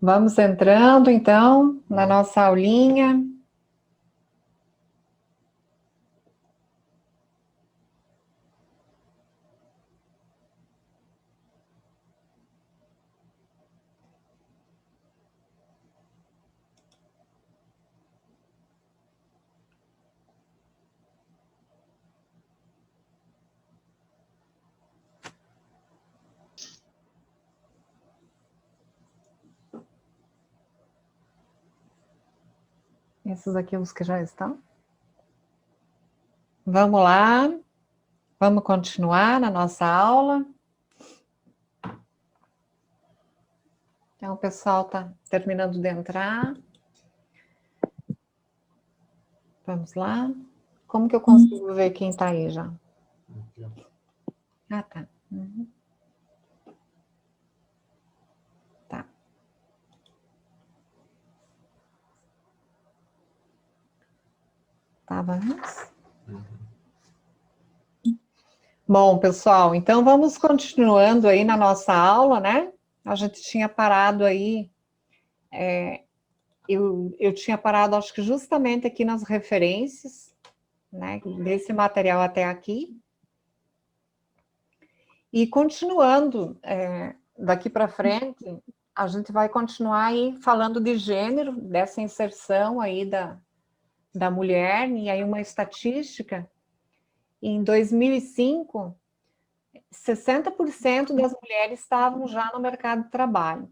Vamos entrando, então, na nossa aulinha. Esses aqui os que já estão. Vamos lá. Vamos continuar na nossa aula. Então, o pessoal está terminando de entrar. Vamos lá. Como que eu consigo ver quem está aí já? Ah, tá. Uhum. Tá. Tava antes? Bom, pessoal, então vamos continuando aí na nossa aula, né? A gente tinha parado aí, eu tinha parado, acho que justamente aqui nas referências, né? Desse material até aqui. E continuando, daqui para frente, a gente vai continuar aí falando de gênero, dessa inserção aí da mulher, e aí uma estatística. Em 2005, 60% das mulheres estavam já no mercado de trabalho.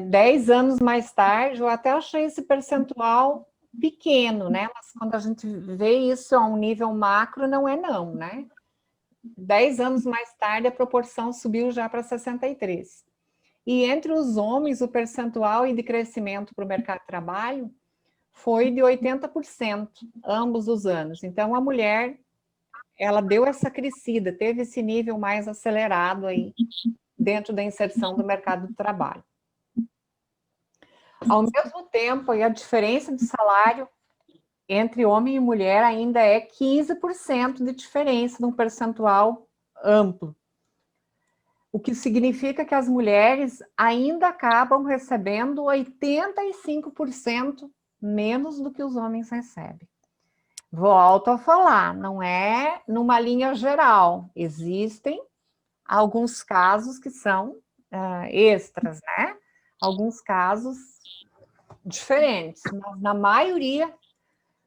10 anos mais tarde, eu até achei esse percentual pequeno, né? Mas quando a gente vê isso a um nível macro, não é não, né? 10 anos mais tarde, a proporção subiu já para 63%. E entre os homens, o percentual de crescimento para o mercado de trabalho foi de 80%, ambos os anos. Então, a mulher, ela deu essa crescida, teve esse nível mais acelerado aí dentro da inserção do mercado de trabalho. Ao mesmo tempo, a diferença de salário entre homem e mulher ainda é 15% de diferença, num percentual amplo. O que significa que as mulheres ainda acabam recebendo 85% menos do que os homens recebem. Volto a falar, não é numa linha geral. Existem alguns casos que são extras, né? Alguns casos diferentes, mas na maioria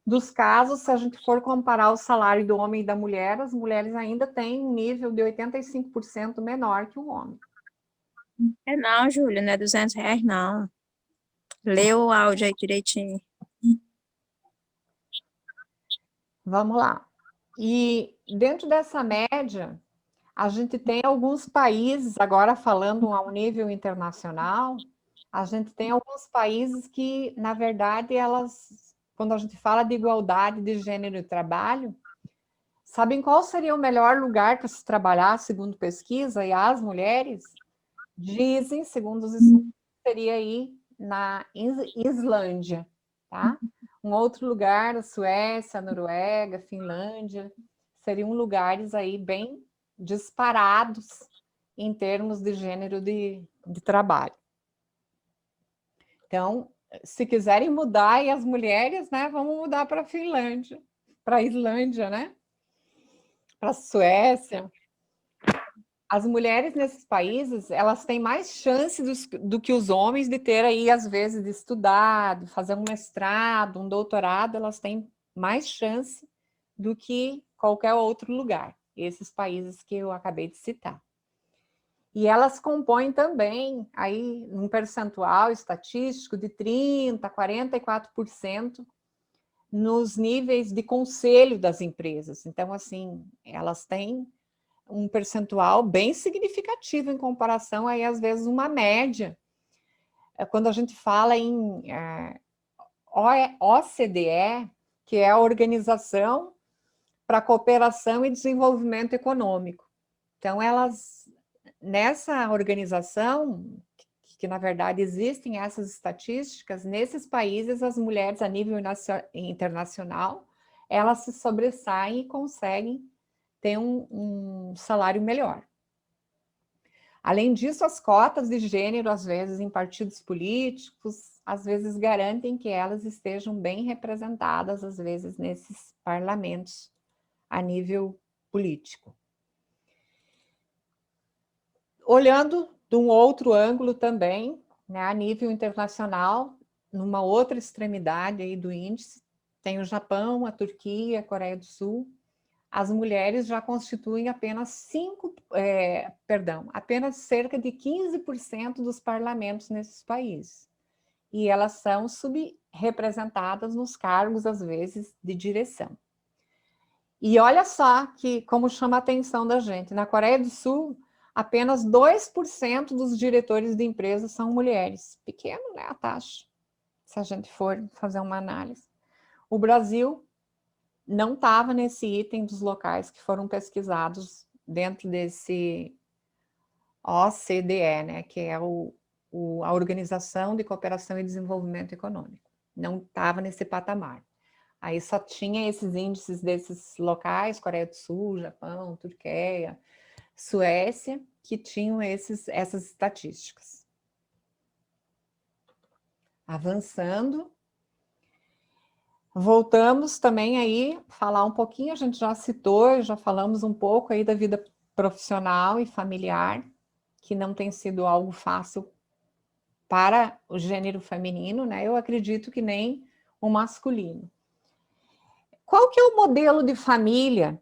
dos casos, se a gente for comparar o salário do homem e da mulher, as mulheres ainda têm um nível de 85% menor que o homem. Não, Júlia, não é R$200, não. Lê o áudio aí direitinho. Vamos lá. E dentro dessa média, a gente tem alguns países, agora falando a um nível internacional, a gente tem alguns países que, na verdade, quando a gente fala de igualdade de gênero e trabalho, sabem qual seria o melhor lugar para se trabalhar, segundo pesquisa, e as mulheres dizem, segundo os estudos, seria aí na Islândia, tá? Um outro lugar, a Suécia, a Noruega, a Finlândia, seriam lugares aí bem disparados em termos de gênero de trabalho. Então, se quiserem mudar, e as mulheres, né, vamos mudar para a Finlândia, para a Islândia, né? Para a Suécia. As mulheres nesses países, elas têm mais chances do que os homens de ter aí, às vezes, de estudar, de fazer um mestrado, um doutorado, elas têm mais chance do que qualquer outro lugar, esses países que eu acabei de citar. E elas compõem também aí um percentual estatístico de 30%, 44% nos níveis de conselho das empresas. Então, assim, elas têm um percentual bem significativo em comparação aí, às vezes, uma média. Quando a gente fala em OCDE, que é a Organização para a Cooperação e Desenvolvimento Econômico. Então, nessa organização, que na verdade existem essas estatísticas, nesses países, as mulheres a nível internacional, elas se sobressaem e conseguem ter um salário melhor. Além disso, as cotas de gênero, às vezes, em partidos políticos, às vezes garantem que elas estejam bem representadas, às vezes, nesses parlamentos a nível político. Olhando de um outro ângulo também, né, a nível internacional, numa outra extremidade aí do índice, tem o Japão, a Turquia, a Coreia do Sul. As mulheres já constituem apenas apenas cerca de 15% dos parlamentos nesses países. E elas são subrepresentadas nos cargos, às vezes, de direção. E olha só como chama a atenção da gente. Na Coreia do Sul, apenas 2% dos diretores de empresas são mulheres. Pequeno, né, a taxa, se a gente for fazer uma análise. O Brasil não estava nesse item dos locais que foram pesquisados dentro desse OCDE, né, que é a Organização de Cooperação e Desenvolvimento Econômico. Não estava nesse patamar. Aí só tinha esses índices desses locais, Coreia do Sul, Japão, Turquia, Suécia, que tinham essas estatísticas. Avançando, voltamos também aí falar um pouquinho, a gente já citou, já falamos um pouco aí da vida profissional e familiar, que não tem sido algo fácil para o gênero feminino, né? Eu acredito que nem o masculino. Qual que é o modelo de família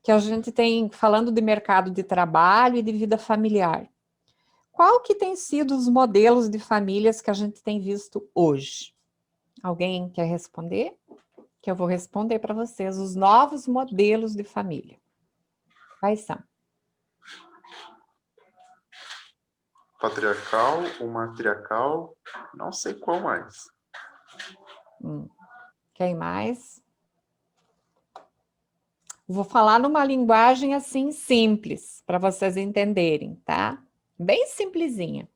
que a gente tem, falando de mercado de trabalho e de vida familiar? Qual que tem sido os modelos de famílias que a gente tem visto hoje? Alguém quer responder? Que eu vou responder para vocês, os novos modelos de família. Quais são? Patriarcal, ou matriarcal, não sei qual mais. Quem mais? Vou falar numa linguagem assim simples, para vocês entenderem, tá? Bem simplesinha.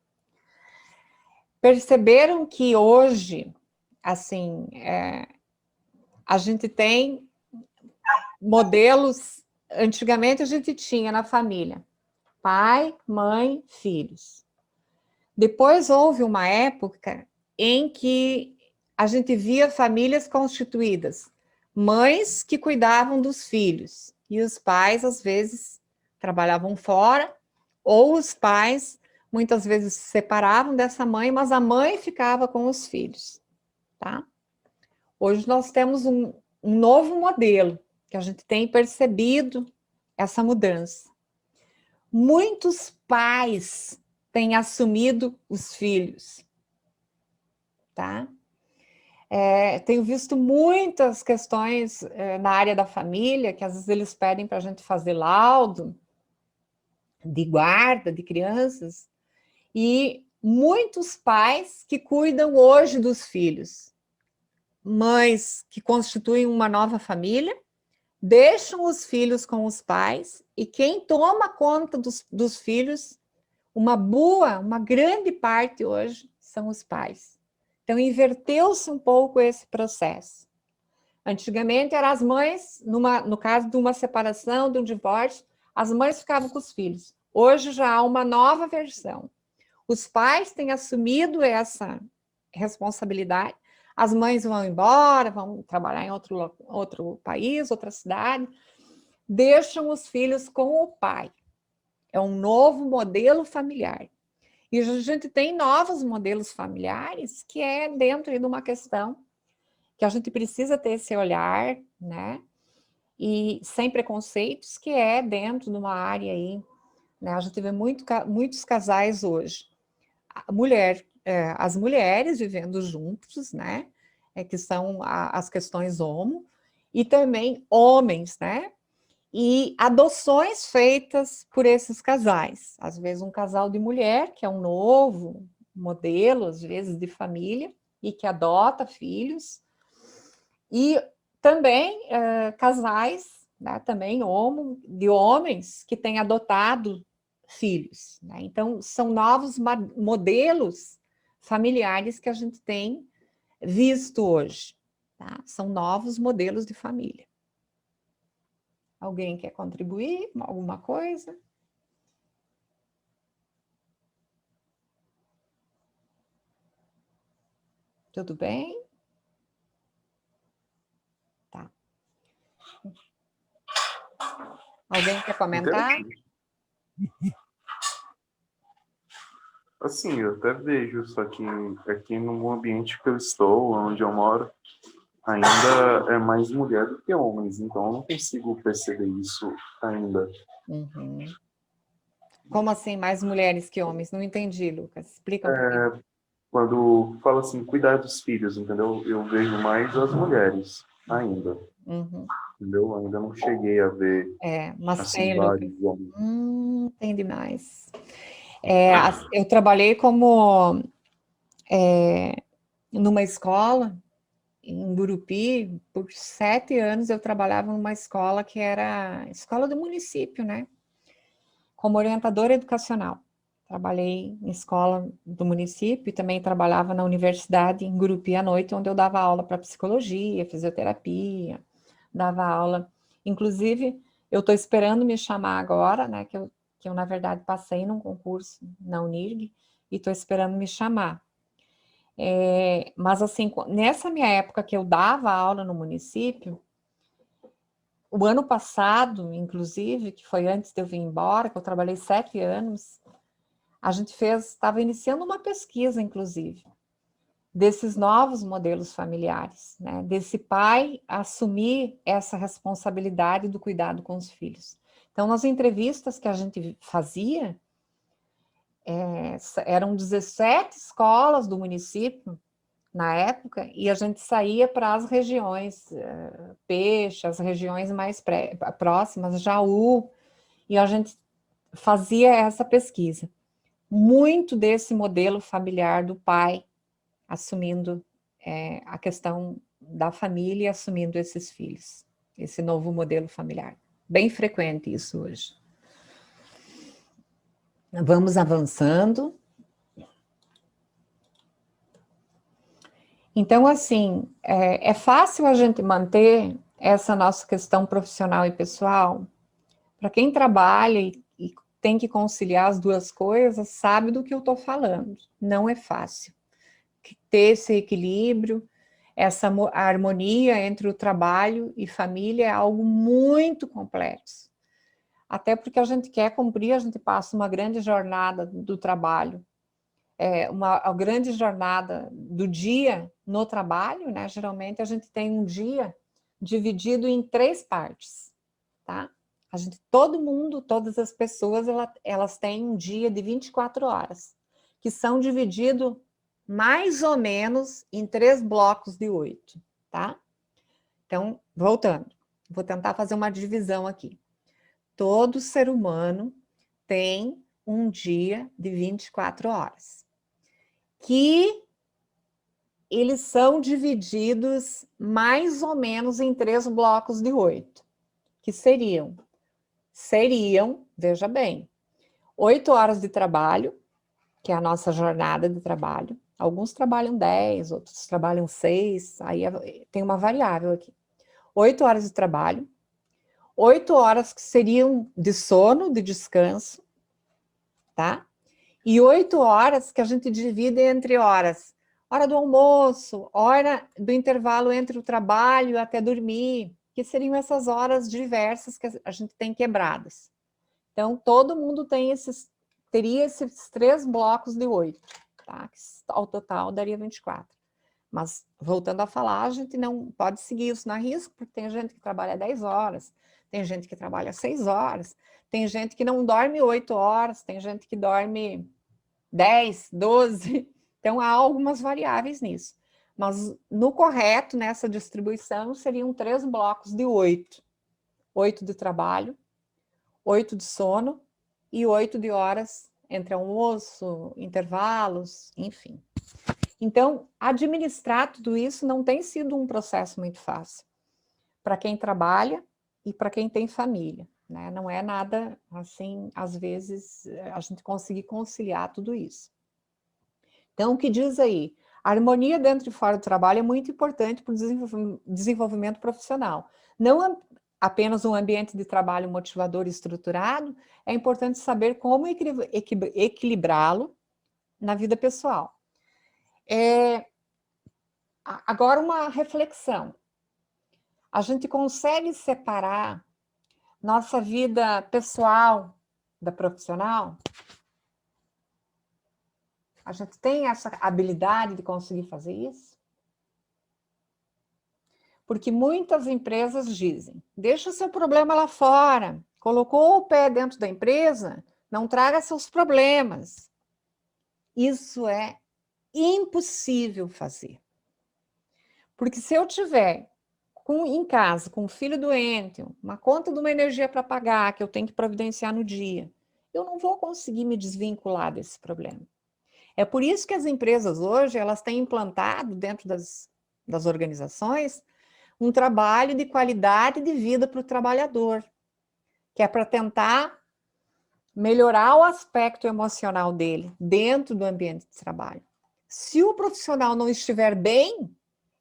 Perceberam que hoje, assim, a gente tem modelos, antigamente a gente tinha na família pai, mãe, filhos. Depois houve uma época em que a gente via famílias constituídas, mães que cuidavam dos filhos, e os pais, às vezes, trabalhavam fora, ou os pais, muitas vezes, se separavam dessa mãe, mas a mãe ficava com os filhos, tá? Hoje nós temos um novo modelo, que a gente tem percebido essa mudança. Muitos pais têm assumido os filhos, tá? Tenho visto muitas questões na área da família, que às vezes eles pedem para a gente fazer laudo de guarda de crianças, e muitos pais que cuidam hoje dos filhos, mães que constituem uma nova família, deixam os filhos com os pais, e quem toma conta dos filhos, uma grande parte hoje, são os pais. Então, inverteu-se um pouco esse processo. Antigamente, eram as mães, no caso de uma separação, de um divórcio, as mães ficavam com os filhos. Hoje já há uma nova versão. Os pais têm assumido essa responsabilidade, as mães vão embora, vão trabalhar em outro país, outra cidade, deixam os filhos com o pai. É um novo modelo familiar. E a gente tem novos modelos familiares que é dentro de uma questão que a gente precisa ter esse olhar, né? E sem preconceitos, que é dentro de uma área aí, né? A gente vê muitos casais hoje. As mulheres vivendo juntos, né? Que são as questões homo, e também homens, né? E adoções feitas por esses casais. Às vezes um casal de mulher, que é um novo modelo, às vezes, de família, e que adota filhos. E também casais, né, também de homens que têm adotado filhos. Né? Então, são novos modelos familiares que a gente tem visto hoje. Tá? São novos modelos de família. Alguém quer contribuir com alguma coisa? Tudo bem? Tá. Alguém quer comentar? Interessante. Assim, eu até vejo, só que aqui no ambiente que eu estou, onde eu moro, ainda é mais mulher do que homens, então eu não consigo perceber isso ainda. Uhum. Como assim, mais mulheres que homens? Não entendi, Lucas. Explica um pouquinho. Quando fala assim, cuidar dos filhos, entendeu? Eu vejo mais as mulheres ainda, Uhum. entendeu? Ainda não cheguei a ver, Mas assim, tem, Lucas. vários homens. Tem demais. Eu trabalhei como numa escola em Gurupi, por 7 anos eu trabalhava numa escola que era escola do município, né? Como orientadora educacional. Trabalhei em escola do município e também trabalhava na universidade em Gurupi à noite, onde eu dava aula para psicologia, fisioterapia, dava aula. Inclusive, eu estou esperando me chamar agora, né? Que eu, na verdade, passei num concurso na Unirg e estou esperando me chamar. Mas, assim, nessa minha época que eu dava aula no município, o ano passado, inclusive, que foi antes de eu vir embora, que eu trabalhei 7 anos, a gente estava iniciando uma pesquisa, inclusive, desses novos modelos familiares, né? Desse pai assumir essa responsabilidade do cuidado com os filhos. Então, nas entrevistas que a gente fazia, eram 17 escolas do município, na época, e a gente saía para as regiões, Peixe, as regiões mais próximas, Jaú, e a gente fazia essa pesquisa. Muito desse modelo familiar do pai assumindo a questão da família e assumindo esses filhos, esse novo modelo familiar. Bem frequente isso hoje. Vamos avançando. Então, assim, é fácil a gente manter essa nossa questão profissional e pessoal? Para quem trabalha e tem que conciliar as duas coisas, sabe do que eu estou falando. Não é fácil. Ter esse equilíbrio, essa harmonia entre o trabalho e família é algo muito complexo. Até porque a gente quer cumprir, a gente passa uma grande jornada do trabalho, a grande jornada do dia no trabalho, né? Geralmente a gente tem um dia dividido em 3 partes, tá? Todo mundo, todas as pessoas, elas têm um dia de 24 horas, que são divididos mais ou menos em 3 blocos de 8, tá? Então, voltando, vou tentar fazer uma divisão aqui. Todo ser humano tem um dia de 24 horas, que eles são divididos mais ou menos em 3 blocos de 8, que seriam, veja bem, 8 horas de trabalho, que é a nossa jornada de trabalho. Alguns trabalham 10, outros trabalham 6, aí tem uma variável aqui. 8 horas de trabalho, 8 horas que seriam de sono, de descanso, tá? E 8 horas que a gente divide entre horas. Hora do almoço, hora do intervalo entre o trabalho até dormir, que seriam essas horas diversas que a gente tem quebradas. Então, todo mundo teria esses 3 blocos de 8, tá? Que ao total daria 24. Mas, voltando a falar, a gente não pode seguir isso na risco, porque tem gente que trabalha 10 horas, tem gente que trabalha 6 horas, tem gente que não dorme 8 horas, tem gente que dorme 10, 12. Então, há algumas variáveis nisso. Mas, no correto, nessa distribuição, seriam 3 blocos de 8. 8 de trabalho, 8 de sono e 8 de horas entre almoço, intervalos, enfim. Então, administrar tudo isso não tem sido um processo muito fácil para quem trabalha e para quem tem família, né? Não é nada assim, às vezes, a gente conseguir conciliar tudo isso. Então, o que diz aí? A harmonia dentro e fora do trabalho é muito importante para o desenvolvimento profissional. Não apenas um ambiente de trabalho motivador e estruturado, é importante saber como equilibrá-lo na vida pessoal. Agora, uma reflexão. A gente consegue separar nossa vida pessoal da profissional? A gente tem essa habilidade de conseguir fazer isso? Porque muitas empresas dizem, deixa o seu problema lá fora, colocou o pé dentro da empresa, não traga seus problemas. Isso é impossível fazer. Porque se eu tiver em casa, com um filho doente, uma conta de uma energia para pagar, que eu tenho que providenciar no dia, eu não vou conseguir me desvincular desse problema. É por isso que as empresas hoje, elas têm implantado dentro das organizações um trabalho de qualidade de vida para o trabalhador, que é para tentar melhorar o aspecto emocional dele dentro do ambiente de trabalho. Se o profissional não estiver bem,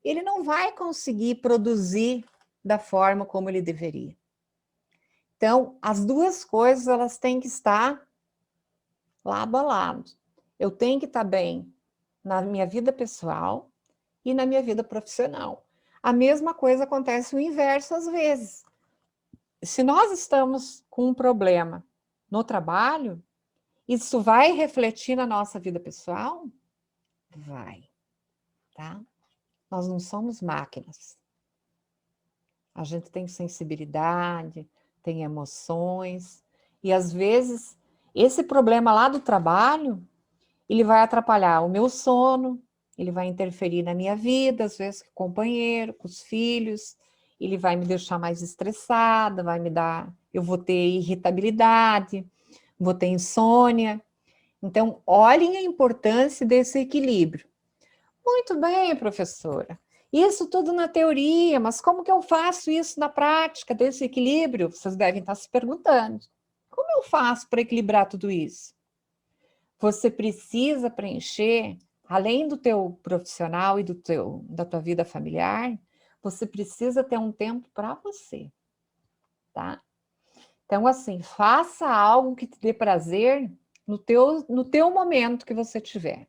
ele não vai conseguir produzir da forma como ele deveria. Então, as duas coisas, elas têm que estar lado a lado. Eu tenho que estar bem na minha vida pessoal e na minha vida profissional. A mesma coisa acontece o inverso às vezes. Se nós estamos com um problema no trabalho, isso vai refletir na nossa vida pessoal? Vai, tá? Nós não somos máquinas. A gente tem sensibilidade, tem emoções, e às vezes esse problema lá do trabalho, ele vai atrapalhar o meu sono, ele vai interferir na minha vida, às vezes com o companheiro, com os filhos, ele vai me deixar mais estressada, eu vou ter irritabilidade, vou ter insônia. Então, olhem a importância desse equilíbrio. Muito bem, professora. Isso tudo na teoria, mas como que eu faço isso na prática, desse equilíbrio? Vocês devem estar se perguntando. Como eu faço para equilibrar tudo isso? Você precisa preencher, além do teu profissional e da tua vida familiar, você precisa ter um tempo para você, tá? Então, assim, faça algo que te dê prazer no teu momento que você tiver.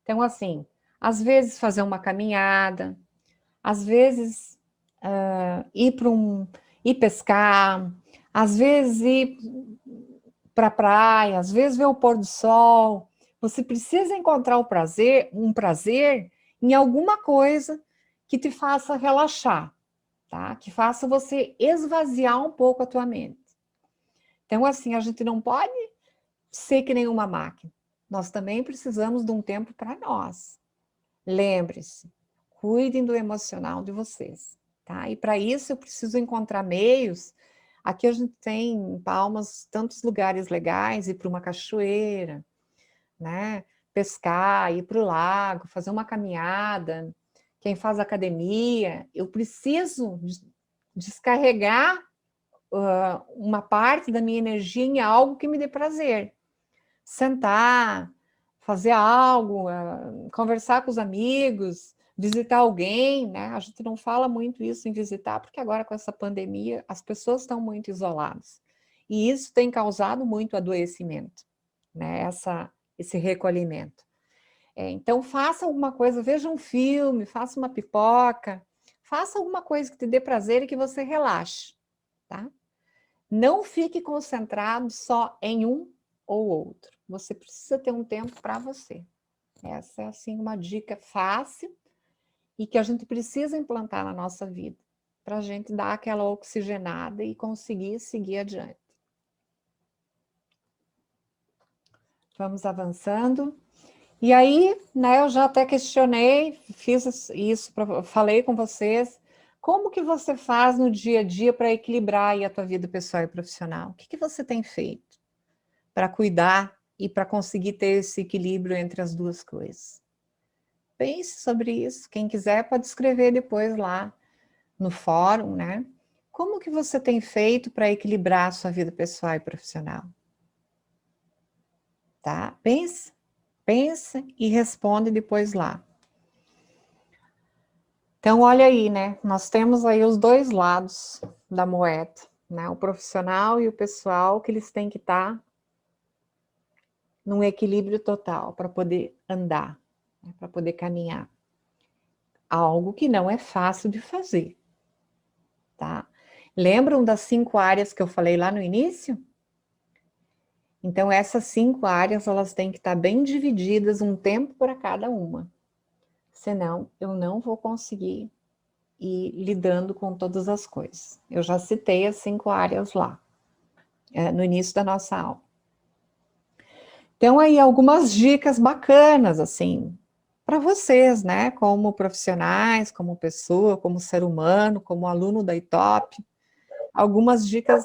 Então, assim, às vezes fazer uma caminhada, às vezes ir pescar, às vezes ir para a praia, às vezes ver o pôr do sol. Você precisa encontrar um prazer em alguma coisa que te faça relaxar, tá? Que faça você esvaziar um pouco a tua mente. Então, assim, a gente não pode ser que nem uma máquina. Nós também precisamos de um tempo para nós. Lembre-se, cuidem do emocional de vocês, tá? E para isso eu preciso encontrar meios. Aqui a gente tem em Palmas tantos lugares legais, ir para uma cachoeira, né? Pescar, ir para o lago, fazer uma caminhada. Quem faz academia, eu preciso descarregar uma parte da minha energia em algo que me dê prazer. Sentar, fazer algo, conversar com os amigos, visitar alguém, né? A gente não fala muito isso em visitar, porque agora com essa pandemia as pessoas estão muito isoladas. E isso tem causado muito adoecimento, né? Esse recolhimento. Então faça alguma coisa, veja um filme, faça uma pipoca, faça alguma coisa que te dê prazer e que você relaxe, tá? Não fique concentrado só em um ou outro. Você precisa ter um tempo para você. Essa é, assim, uma dica fácil e que a gente precisa implantar na nossa vida, para a gente dar aquela oxigenada e conseguir seguir adiante. Vamos avançando. E aí, né, eu já até questionei, fiz isso, falei com vocês, como que você faz no dia a dia para equilibrar aí a tua vida pessoal e profissional? O que você tem feito para cuidar e para conseguir ter esse equilíbrio entre as duas coisas? Pense sobre isso. Quem quiser pode escrever depois lá no fórum, né? Como que você tem feito para equilibrar a sua vida pessoal e profissional? Tá? Pense e responde depois lá. Então, olha aí, né? Nós temos aí os dois lados da moeda, né? O profissional e o pessoal, que eles têm que estar num equilíbrio total para poder andar, né? Para poder caminhar. algo que não é fácil de fazer, tá? Lembram das 5 áreas que eu falei lá no início? Então, essas 5 áreas, elas têm que estar bem divididas, um tempo para cada uma. Senão, eu não vou conseguir ir lidando com todas as coisas. Eu já citei as 5 áreas lá, no início da nossa aula. Então, aí, algumas dicas bacanas, assim, para vocês, né? Como profissionais, como pessoa, como ser humano, como aluno da ITOP. Algumas dicas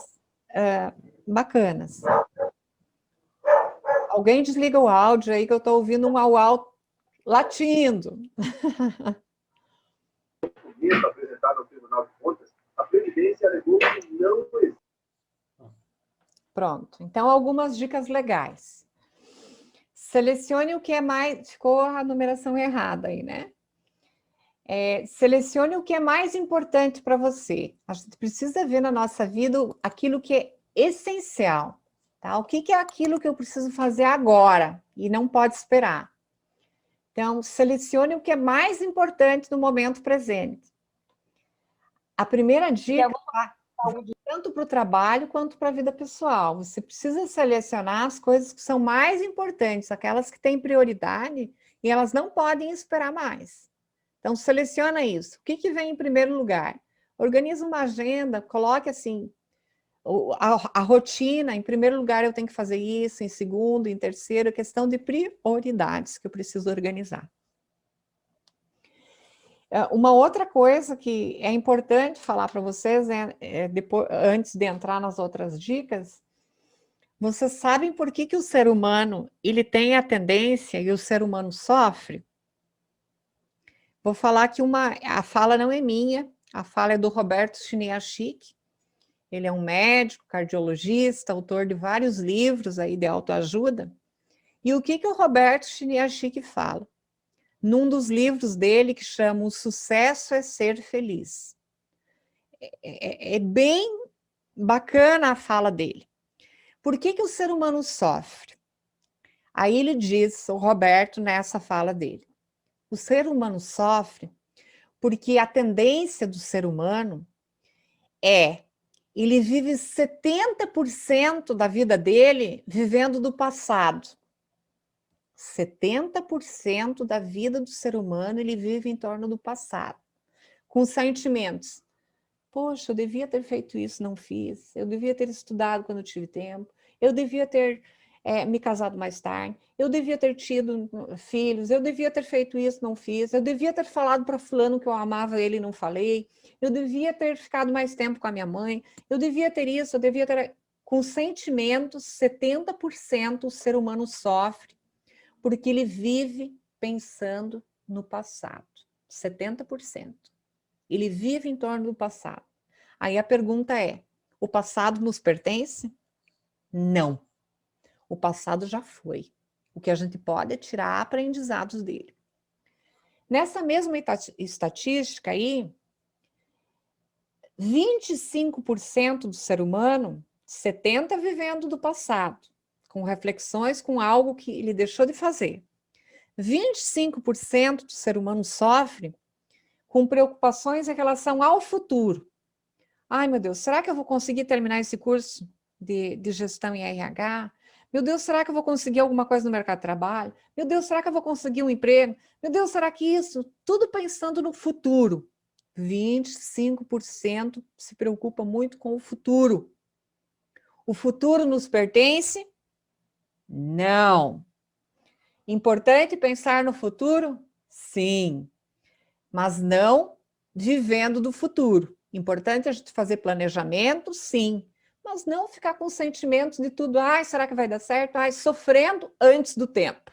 bacanas. Alguém desliga o áudio aí que eu estou ouvindo um au-au latindo. Apresentado ao Tribunal de Contas, a Previdência alegou que não existe. Pronto. Então, algumas dicas legais. Selecione o que é mais... Ficou a numeração errada aí, né? Selecione o que é mais importante para você. A gente precisa ver na nossa vida aquilo que é essencial. Tá? O que é aquilo que eu preciso fazer agora e não pode esperar? Então, selecione o que é mais importante no momento presente. A primeira dica é tanto para o trabalho quanto para a vida pessoal. Você precisa selecionar as coisas que são mais importantes, aquelas que têm prioridade e elas não podem esperar mais. Então, seleciona isso. O que vem em primeiro lugar? Organiza uma agenda, coloque assim, a rotina, em primeiro lugar eu tenho que fazer isso, em segundo, em terceiro, questão de prioridades que eu preciso organizar. Uma outra coisa que é importante falar para vocês, depois, antes de entrar nas outras dicas, vocês sabem por que o ser humano ele tem a tendência e o ser humano sofre? Vou falar que a fala não é minha, a fala é do Roberto Chiniachik. Ele é um médico, cardiologista, autor de vários livros aí de autoajuda. E o que o Roberto Chiniachik fala? Num dos livros dele que chama O Sucesso é Ser Feliz. É bem bacana a fala dele. Por que o ser humano sofre? Aí ele diz, o Roberto, nessa fala dele, o ser humano sofre porque a tendência do ser humano ele vive 70% da vida dele vivendo do passado. 70% da vida do ser humano ele vive em torno do passado, com sentimentos. Poxa, eu devia ter feito isso, não fiz. Eu devia ter estudado quando eu tive tempo. Eu devia ter me casado mais tarde. Eu devia ter tido filhos. Eu devia ter feito isso, não fiz. Eu devia ter falado para fulano que eu amava ele e não falei. Eu devia ter ficado mais tempo com a minha mãe. Eu devia ter isso, eu devia ter... Com sentimentos, 70% o ser humano sofre porque ele vive pensando no passado. 70%. Ele vive em torno do passado. Aí a pergunta é, o passado nos pertence? Não. O passado já foi. O que a gente pode é tirar aprendizados dele. Nessa mesma estatística aí, 25% do ser humano, 70% vivendo do passado, com reflexões, com algo que ele deixou de fazer. 25% do ser humano sofre com preocupações em relação ao futuro. Ai, meu Deus, será que eu vou conseguir terminar esse curso de gestão em RH? Meu Deus, será que eu vou conseguir alguma coisa no mercado de trabalho? Meu Deus, será que eu vou conseguir um emprego? Meu Deus, será que isso? Tudo pensando no futuro. 25% se preocupa muito com o futuro. O futuro nos pertence? Não. Importante pensar no futuro? Sim. Mas não vivendo do futuro. Importante a gente fazer planejamento, sim, mas não ficar com sentimentos de tudo, ai, será que vai dar certo? Ai, sofrendo antes do tempo.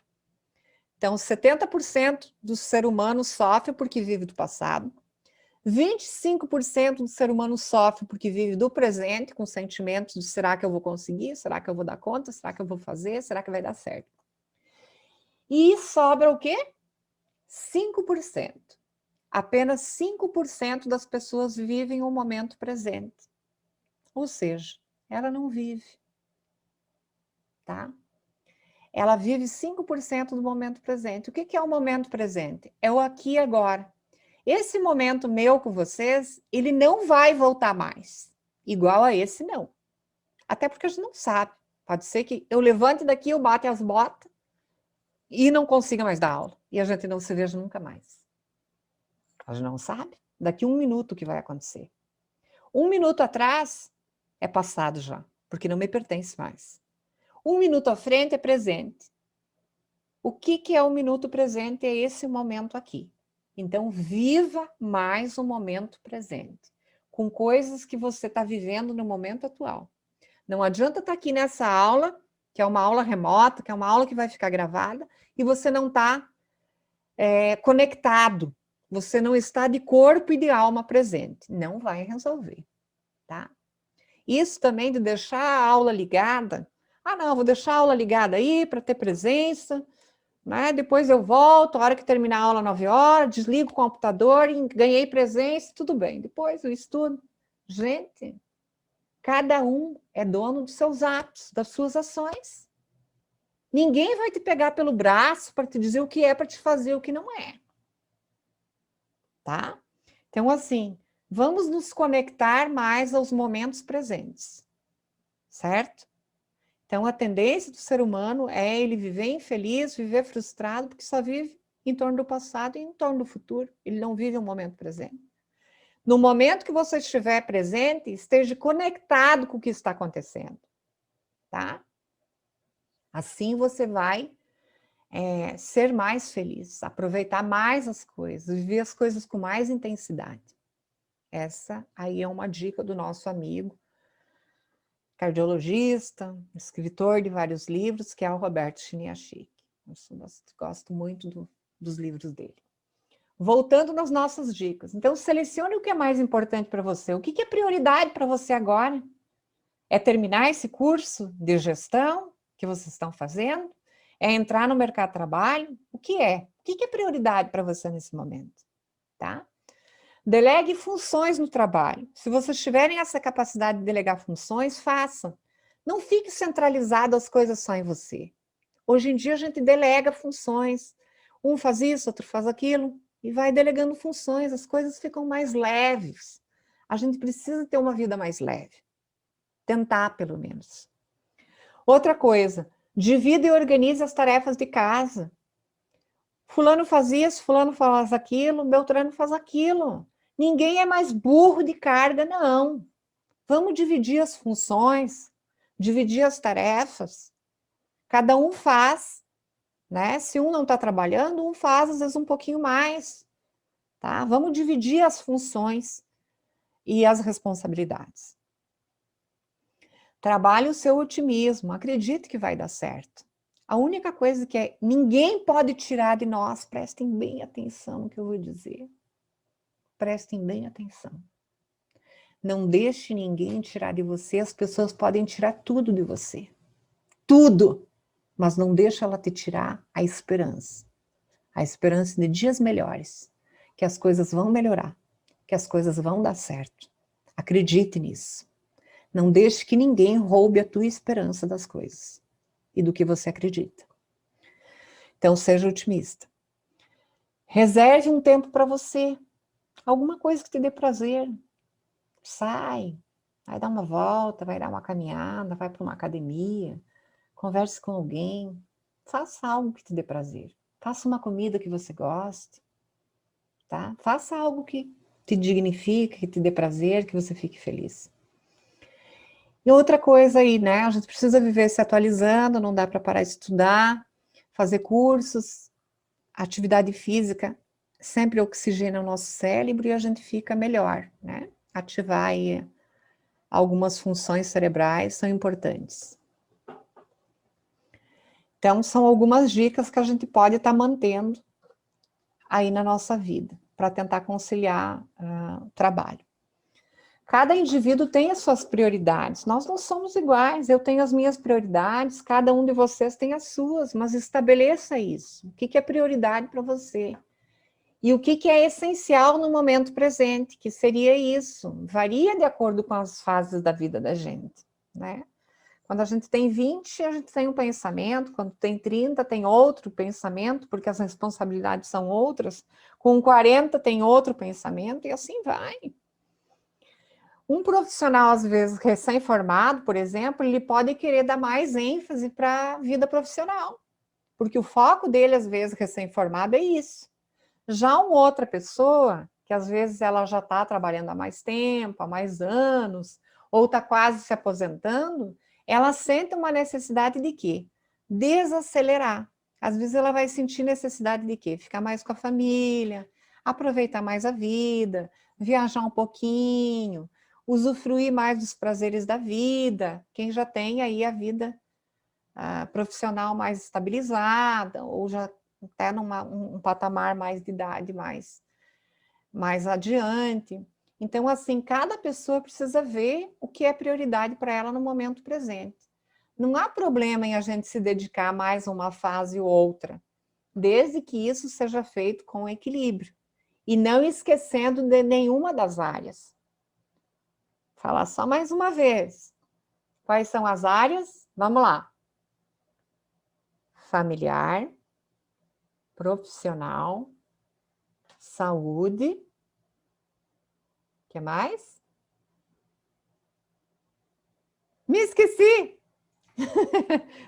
Então, 70% do ser humano sofre porque vive do passado, 25% do ser humano sofre porque vive do presente, com sentimentos de será que eu vou conseguir? Será que eu vou dar conta? Será que eu vou fazer? Será que vai dar certo? E sobra o quê? 5%. Apenas 5% das pessoas vivem o momento presente. Ou seja, ela não vive. Tá? Ela vive 5% do momento presente. O que é o momento presente? É o aqui e agora. Esse momento meu com vocês, ele não vai voltar mais. Igual a esse, não. Até porque a gente não sabe. Pode ser que eu levante daqui, eu bate as botas e não consiga mais dar aula. E a gente não se veja nunca mais. A gente não sabe. Daqui 1 minuto o que vai acontecer. 1 minuto atrás é passado já, porque não me pertence mais. 1 minuto à frente é presente. O que é o minuto presente? É esse momento aqui. Então, viva mais o momento presente, com coisas que você está vivendo no momento atual. Não adianta estar aqui nessa aula, que é uma aula remota, que é uma aula que vai ficar gravada, e você não está conectado, você não está de corpo e de alma presente. Não vai resolver, tá? Isso também de deixar a aula ligada. Ah, não, vou deixar a aula ligada aí para ter presença, né? Depois eu volto, a hora que terminar a aula, 9 horas, desligo o computador, ganhei presença, tudo bem. Depois eu estudo. Gente, cada um é dono dos seus atos, das suas ações. Ninguém vai te pegar pelo braço para te dizer o que é para te fazer, o que não é. Tá? Então, assim, vamos nos conectar mais aos momentos presentes. Certo? Então, a tendência do ser humano é ele viver infeliz, viver frustrado, porque só vive em torno do passado e em torno do futuro. Ele não vive o momento presente. No momento que você estiver presente, esteja conectado com o que está acontecendo. Tá? Assim você vai ser mais feliz, aproveitar mais as coisas, viver as coisas com mais intensidade. Essa aí é uma dica do nosso amigo, cardiologista, escritor de vários livros, que é o Roberto Chiniachik. Eu gosto muito dos livros dele. Voltando nas nossas dicas. Então, selecione o que é mais importante para você. O que é prioridade para você agora? É terminar esse curso de gestão que vocês estão fazendo? É entrar no mercado de trabalho? O que é? O que é prioridade para você nesse momento? Tá? Delegue funções no trabalho. Se vocês tiverem essa capacidade de delegar funções, façam. Não fique centralizado as coisas só em você. Hoje em dia a gente delega funções. Um faz isso, outro faz aquilo, e vai delegando funções, as coisas ficam mais leves. A gente precisa ter uma vida mais leve. Tentar, pelo menos. Outra coisa, divida e organize as tarefas de casa. Fulano faz isso, fulano faz aquilo, Beltrano faz aquilo. Ninguém é mais burro de carga, não. Vamos dividir as funções, dividir as tarefas. Cada um faz, né? Se um não está trabalhando, um faz às vezes um pouquinho mais, tá? Vamos dividir as funções e as responsabilidades. Trabalhe o seu otimismo, acredite que vai dar certo. A única coisa que ninguém pode tirar de nós, prestem bem atenção no que eu vou dizer. Prestem bem atenção. Não deixe ninguém tirar de você, as pessoas podem tirar tudo de você. Tudo! Mas não deixe ela te tirar a esperança. A esperança de dias melhores. Que as coisas vão melhorar. Que as coisas vão dar certo. Acredite nisso. Não deixe que ninguém roube a tua esperança das coisas. E do que você acredita. Então, seja otimista. Reserve um tempo para você. Alguma coisa que te dê prazer. Sai, vai dar uma volta, vai dar uma caminhada, vai para uma academia, converse com alguém, faça algo que te dê prazer. Faça uma comida que você goste, tá? Faça algo que te dignifique, que te dê prazer, que você fique feliz. E outra coisa aí, né? A gente precisa viver se atualizando, não dá para parar de estudar, fazer cursos, atividade física sempre oxigena o nosso cérebro e a gente fica melhor, né? Ativar aí algumas funções cerebrais são importantes. Então, são algumas dicas que a gente pode estar mantendo aí na nossa vida, para tentar conciliar o trabalho. Cada indivíduo tem as suas prioridades, nós não somos iguais, eu tenho as minhas prioridades, cada um de vocês tem as suas, mas estabeleça isso. O que é prioridade para você? E o que é essencial no momento presente, que seria isso, varia de acordo com as fases da vida da gente, né? Quando a gente tem 20, a gente tem um pensamento, quando tem 30, tem outro pensamento, porque as responsabilidades são outras, com 40 tem outro pensamento, e assim vai. Um profissional, às vezes, recém-formado, por exemplo, ele pode querer dar mais ênfase para a vida profissional, porque o foco dele, às vezes, recém-formado, é isso. Já uma outra pessoa, que às vezes ela já está trabalhando há mais tempo, há mais anos, ou está quase se aposentando, ela sente uma necessidade de quê? Desacelerar. Às vezes ela vai sentir necessidade de quê? Ficar mais com a família, aproveitar mais a vida, viajar um pouquinho, usufruir mais dos prazeres da vida. Quem já tem aí a vida profissional mais estabilizada, ou já até um patamar mais de idade mais adiante. Então, assim, cada pessoa precisa ver o que é prioridade para ela no momento presente. Não há problema em a gente se dedicar mais a uma fase ou outra, desde que isso seja feito com equilíbrio, e não esquecendo de nenhuma das áreas. Vou falar só mais uma vez. Quais são as áreas? Vamos lá. Familiar, profissional, saúde, o que mais? Me esqueci!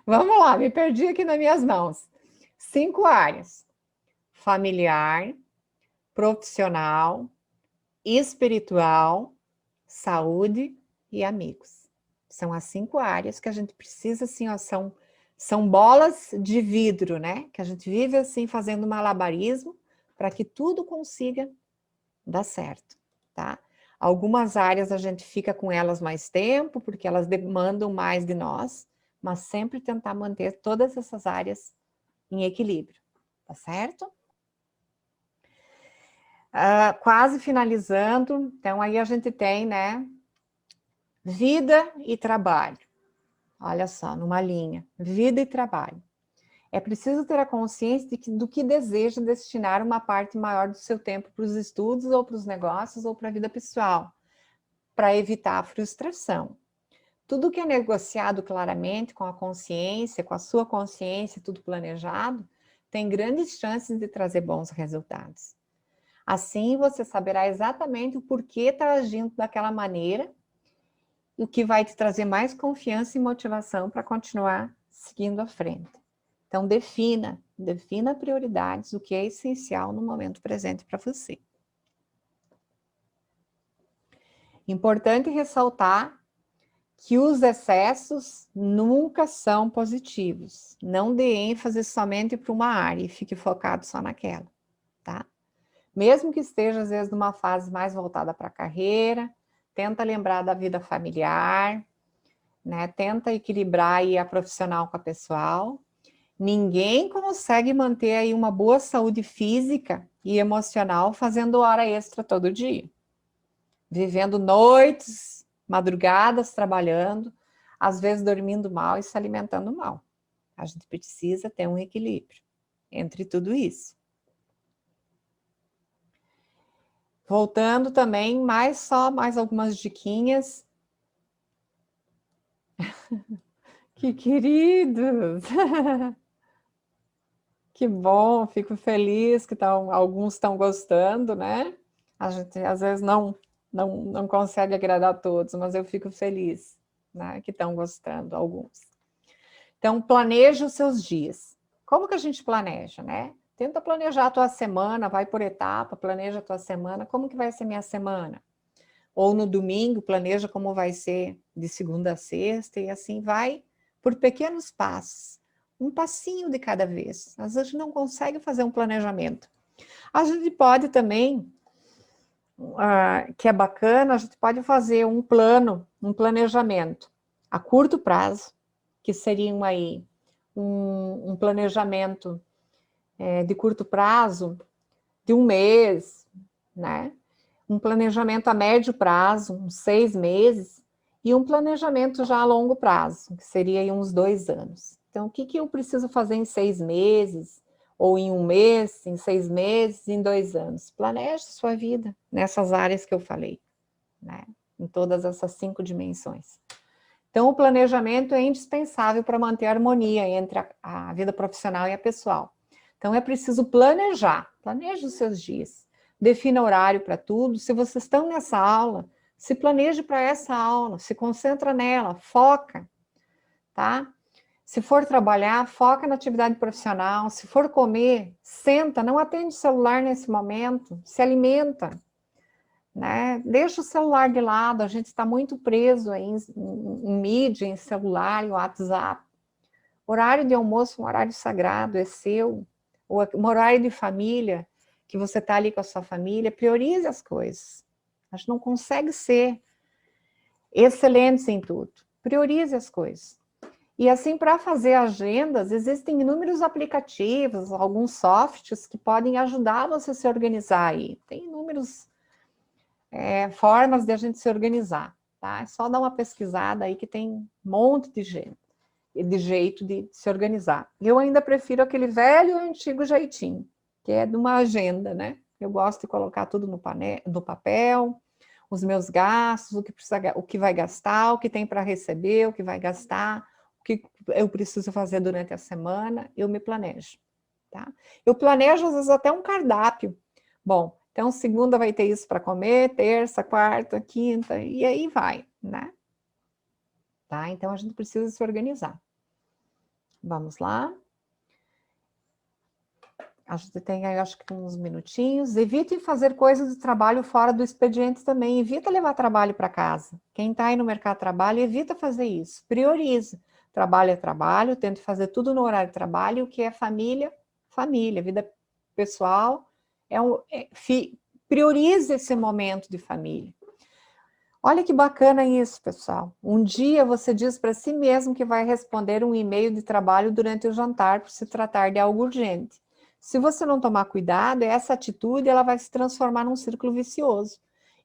Vamos lá, me perdi aqui nas minhas mãos. 5 áreas: familiar, profissional, espiritual, saúde e amigos. São as 5 áreas que a gente precisa, assim, ó, são bolas de vidro, né? Que a gente vive assim, fazendo malabarismo para que tudo consiga dar certo, tá? Algumas áreas a gente fica com elas mais tempo, porque elas demandam mais de nós, mas sempre tentar manter todas essas áreas em equilíbrio, tá certo? Quase finalizando, então aí a gente tem, né, vida e trabalho. Olha só, numa linha, vida e trabalho. É preciso ter a consciência do que deseja destinar uma parte maior do seu tempo para os estudos, ou para os negócios, ou para a vida pessoal, para evitar a frustração. Tudo que é negociado claramente com a consciência, com a sua consciência, tudo planejado, tem grandes chances de trazer bons resultados. Assim, você saberá exatamente o porquê está agindo daquela maneira, o que vai te trazer mais confiança e motivação para continuar seguindo à frente. Então, defina prioridades, o que é essencial no momento presente para você. Importante ressaltar que os excessos nunca são positivos. Não dê ênfase somente para uma área e fique focado só naquela, tá? Mesmo que esteja, às vezes, numa fase mais voltada para a carreira, tenta lembrar da vida familiar, né? Tenta equilibrar aí a profissional com a pessoal. Ninguém consegue manter aí uma boa saúde física e emocional fazendo hora extra todo dia. Vivendo noites, madrugadas, trabalhando, às vezes dormindo mal e se alimentando mal. A gente precisa ter um equilíbrio entre tudo isso. Voltando também, mais algumas diquinhas. Que queridos! Que bom, fico feliz que alguns estão gostando, né? A gente às vezes não consegue agradar a todos, mas eu fico feliz, né, que estão gostando, alguns. Então, planeja os seus dias. Como que a gente planeja, né? Tenta planejar a tua semana, vai por etapa, planeja a tua semana, como que vai ser minha semana? Ou no domingo, planeja como vai ser de segunda a sexta, e assim vai por pequenos passos. Um passinho de cada vez. Às vezes a gente não consegue fazer um planejamento. A gente pode também, que é bacana, a gente pode fazer um plano, um planejamento a curto prazo, que seriam aí um planejamento de curto prazo, de um mês, né? Um planejamento a médio prazo, uns 6 meses, e um planejamento já a longo prazo, que seria aí uns 2 anos. Então, o que eu preciso fazer em 6 meses, ou em um mês, em 6 meses, em 2 anos? Planeje sua vida nessas áreas que eu falei, né? Em todas essas 5 dimensões. Então, o planejamento é indispensável para manter a harmonia entre a vida profissional e a pessoal. Então, é preciso planejar. Planeje os seus dias. Defina horário para tudo. Se vocês estão nessa aula, se planeje para essa aula, se concentra nela, foca, tá? Se for trabalhar, foca na atividade profissional. Se for comer, senta, não atende o celular nesse momento, se alimenta, né? Deixa o celular de lado, a gente está muito preso aí em mídia, em celular, em WhatsApp. Horário de almoço, um horário sagrado, é seu. Um horário de família, que você está ali com a sua família, priorize as coisas. A gente não consegue ser excelentes em tudo. Priorize as coisas. E assim, para fazer agendas, existem inúmeros aplicativos, alguns softwares que podem ajudar você a se organizar aí. Tem inúmeros formas de a gente se organizar, tá? É só dar uma pesquisada aí que tem um monte de jeito de se organizar. Eu ainda prefiro aquele velho e antigo jeitinho, que é de uma agenda, né? Eu gosto de colocar tudo no papel, os meus gastos, o que vai gastar, o que tem para receber, o que vai gastar, o que eu preciso fazer durante a semana, eu me planejo, tá? Eu planejo, às vezes, até um cardápio. Bom, então segunda vai ter isso para comer, terça, quarta, quinta, e aí vai, né? Tá? Então a gente precisa se organizar. Vamos lá. A gente tem aí, acho que uns minutinhos. Evitem fazer coisas de trabalho fora do expediente também. Evita levar trabalho para casa. Quem está aí no mercado de trabalho, evita fazer isso. Priorize. Trabalho é trabalho, tente fazer tudo no horário de trabalho. O que é família, família. Vida pessoal, priorize esse momento de família. Olha que bacana isso, pessoal. Um dia você diz para si mesmo que vai responder um e-mail de trabalho durante o jantar, por se tratar de algo urgente. Se você não tomar cuidado, essa atitude ela vai se transformar num círculo vicioso.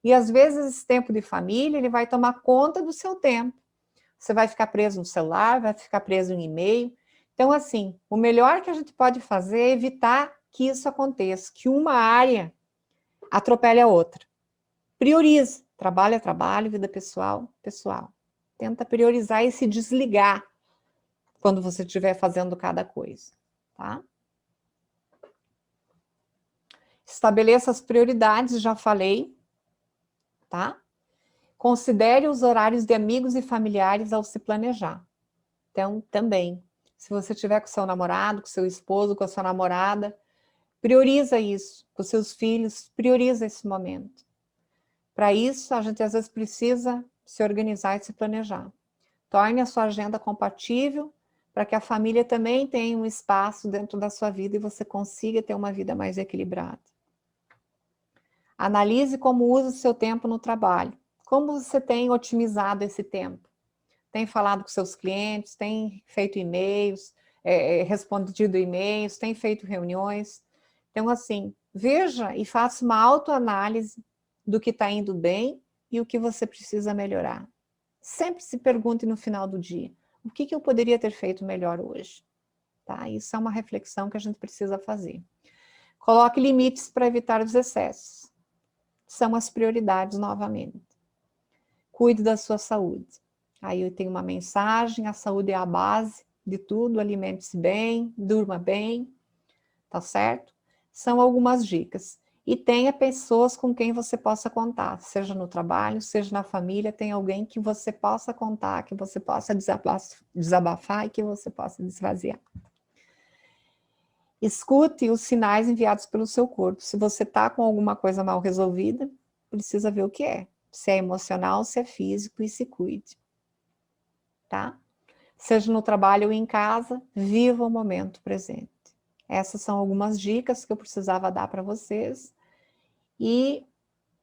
E às vezes esse tempo de família, ele vai tomar conta do seu tempo. Você vai ficar preso no celular, vai ficar preso em e-mail. Então, assim, o melhor que a gente pode fazer é evitar que isso aconteça, que uma área atropele a outra. Priorize. Trabalho é trabalho, vida pessoal, pessoal. Tenta priorizar e se desligar quando você estiver fazendo cada coisa, tá? Estabeleça as prioridades, já falei, tá? Considere os horários de amigos e familiares ao se planejar. Então, também, se você estiver com seu namorado, com seu esposo, com a sua namorada, prioriza isso, com seus filhos, prioriza esse momento. Para isso, a gente às vezes precisa se organizar e se planejar. Torne a sua agenda compatível para que a família também tenha um espaço dentro da sua vida e você consiga ter uma vida mais equilibrada. Analise como usa o seu tempo no trabalho. Como você tem otimizado esse tempo? Tem falado com seus clientes, tem feito e-mails, respondido e-mails, tem feito reuniões. Então, assim, veja e faça uma autoanálise do que está indo bem e o que você precisa melhorar. Sempre se pergunte no final do dia, o que eu poderia ter feito melhor hoje? Tá? Isso é uma reflexão que a gente precisa fazer. Coloque limites para evitar os excessos. São as prioridades novamente. Cuide da sua saúde. Aí eu tenho uma mensagem, a saúde é a base de tudo, alimente-se bem, durma bem, tá certo? São algumas dicas. E tenha pessoas com quem você possa contar, seja no trabalho, seja na família, tem alguém que você possa contar, que você possa desabafar e que você possa desvaziar. Escute os sinais enviados pelo seu corpo. Se você está com alguma coisa mal resolvida, precisa ver o que é. Se é emocional, se é físico, e se cuide. Tá? Seja no trabalho ou em casa, viva o momento presente. Essas são algumas dicas que eu precisava dar para vocês. E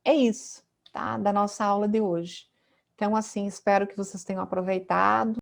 é isso, tá? Da nossa aula de hoje. Então, assim, espero que vocês tenham aproveitado.